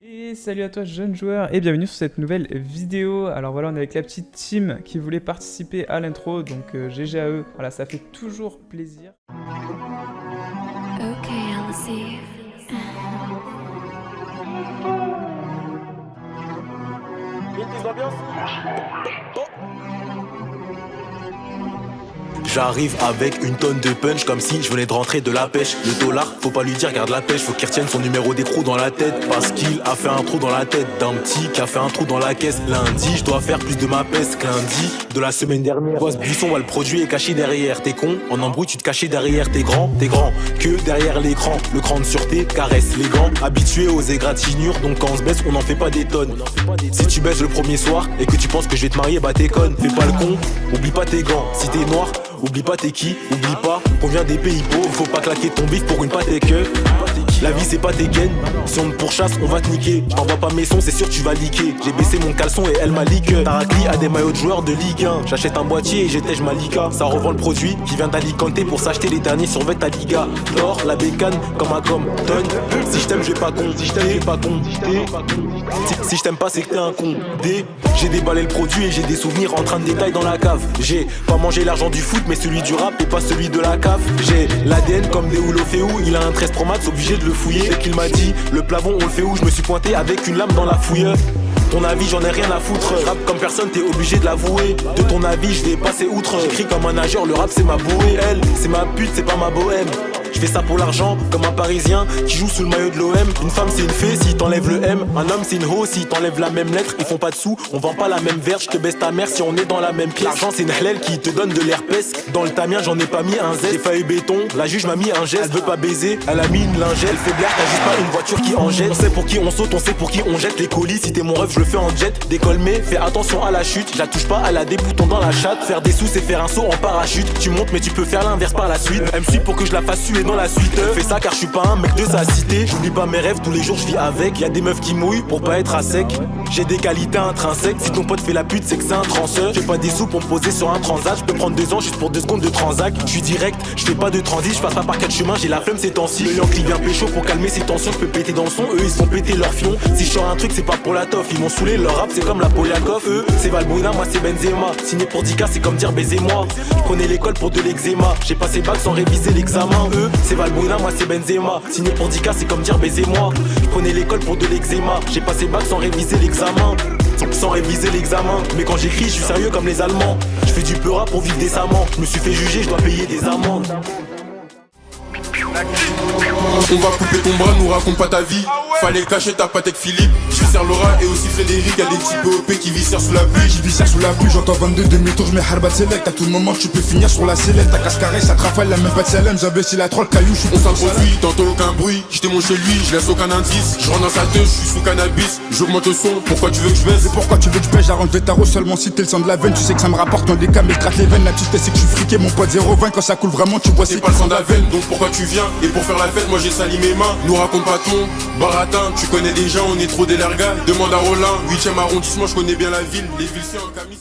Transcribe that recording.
Et salut à toi jeune joueur et bienvenue sur cette nouvelle vidéo. Alors voilà, on est avec la petite team qui voulait participer à l'intro, donc GG à eux. Voilà, ça fait toujours plaisir. Ok, Elsie. J'arrive avec une tonne de punch comme si je venais de rentrer de la pêche. Le dollar, faut pas lui dire garde la pêche, faut qu'il retienne son numéro d'écrou dans la tête. Parce qu'il a fait un trou dans la tête d'un petit qui a fait un trou dans la caisse. Lundi, je dois faire plus de ma peste que lundi de la semaine dernière. Vois ce buisson, le produit est caché derrière. T'es con, en embrouille tu te cachais derrière. T'es grand que derrière l'écran. Le cran de sûreté caresse les gants. Habitué aux égratignures, donc quand on se baisse on n'en fait pas des tonnes. Si tu baisses le premier soir et que tu penses que je vais te marier, bah t'es conne. Fais pas le con, oublie pas tes gants. Si t'es noir, oublie pas t'es qui, oublie pas qu'on vient des pays pauvres. Faut pas claquer ton bif pour une pâte et que la vie c'est pas tes gaines. Si on te pourchasse on va te niquer. Je t'envoie pas mes sons, c'est sûr tu vas liquer. J'ai baissé mon caleçon et elle m'a liqué. Tarakli a des maillots de joueurs de Ligue 1. J'achète un boîtier et j'étège Malika. Ça revend le produit qui vient d'Alicante pour s'acheter les derniers survêtements à Liga. L'or, la bécane, comme un com. Donne, si je t'aime j'ai pas con. Si je t'aime j'ai pas con. Si je t'aime pas c'est que t'es un con. J'ai déballé le produit et j'ai des souvenirs en train de détailler dans la cave. J'ai pas mangé l'argent du foot mais celui du rap et pas celui de la cave. J'ai l'ADN comme des Ouloféou. Il a un 13 Pro Max, obligé de le fouiller. Dès qu'il m'a dit le plafond on le fait où, je me suis pointé avec une lame dans la fouille. Ton avis j'en ai rien à foutre. Rap comme personne t'es obligé de l'avouer. De ton avis je vais passer outre. J'écris comme un nageur, le rap c'est ma bouée. Elle c'est ma pute, c'est pas ma bohème. Je fais ça pour l'argent, comme un parisien qui joue sous le maillot de l'OM. Une femme c'est une fée si t'enlèves le M. Un homme c'est une ho si t'enlèves la même lettre. Ils font pas de sous, on vend pas la même verge. Je te baisse ta mère si on est dans la même pièce. L'argent c'est une halal qui te donne de l'herpès. Dans le tamien j'en ai pas mis un Z. J'ai failli béton, la juge m'a mis un geste. Elle veut pas baiser, elle a mis une lingette. Elle fait blague, t'as juste pas une voiture qui en jette. On sait pour qui on saute, on sait pour qui on jette les colis. Si t'es mon rêve je le fais en jet. Décolle mais fais attention à la chute. Je la touche pas, elle a des boutons dans la chatte. Faire des sous c'est faire un saut en parachute. Tu montes mais tu peux faire l'inverse par la suite. Elle me suit pour que je la fasse suer dans la suite. Fais ça car je suis pas un mec de sa cité. J'oublie pas mes rêves, tous les jours je vis avec. Y'a des meufs qui mouillent pour pas être à sec. J'ai des qualités intrinsèques. Si ton pote fait la pute c'est que c'est un transeur. J'ai pas des sous pour me poser sur un transat. Je peux prendre 2 ans juste pour 2 secondes de transac. Je suis direct, je fais pas de transit. Je passe pas par 4 chemins, j'ai la flemme ces temps-ci. Le Yankee vient pécho pour calmer ses tensions. Je peux péter dans le son, eux ils sont pété leur fion. Si je sors un truc c'est pas pour la toffe. Ils m'ont saoulé, leur rap c'est comme la Poliakov. Eux c'est Valbuena, moi c'est Benzema. Signé pour 10K c'est comme dire baisez-moi. Je prenais l'école pour de l'eczéma. J'ai passé bac sans réviser l'examen. Eux c'est Valbuena, moi c'est Benzema. Signé pour 10K c'est comme dire baisez-moi. Je prenais l'école pour de l'eczéma. J'ai passé bac sans réviser l'examen. Sans réviser l'examen. Mais quand j'écris je suis sérieux comme les Allemands. Je fais du peu rap pour vivre décemment. Je me suis fait juger, je dois payer des amendes. On va couper ton bras, nous raconte pas ta vie. Fallait cacher ta patte avec Philippe. Je sers Laura et aussi Frédéric. Y'a des petits POP qui visèrent sous la pluie. Je visère sous la pluie, j'entends 22 demi-tours, je mets Harbat Select. À tout moment tu peux finir sur la sellette. Ta casse carré, ça te rafale, la même pas de salem. J'avais si la troll caillou, je suis On s'introduit, tantôt aucun bruit. J'étais mon chez lui, je laisse aucun indice. Je rentre dans sa teuf, je suis sous cannabis. J'augmente le son, pourquoi tu veux que je baisse? Et pourquoi tu veux que je pêche? J'arrange des tarots seulement si t'es le sang de la veine. Tu sais que ça me rapporte dans des cas, mais gratte les veines. La petite c'est que je suis friqué, mon pote 0,20. Quand ça coule vraiment, tu vois C'est c'est pas le sang d'Aven, donc pourquoi tu viens? Et pour faire la fête, moi j'ai sali mes mains. Nous raconte pas ton baratin, tu connais déjà, on est trop des largas. Demande à Rollin, 8ème arrondissement, je connais bien la ville. Les villes c'est en camis.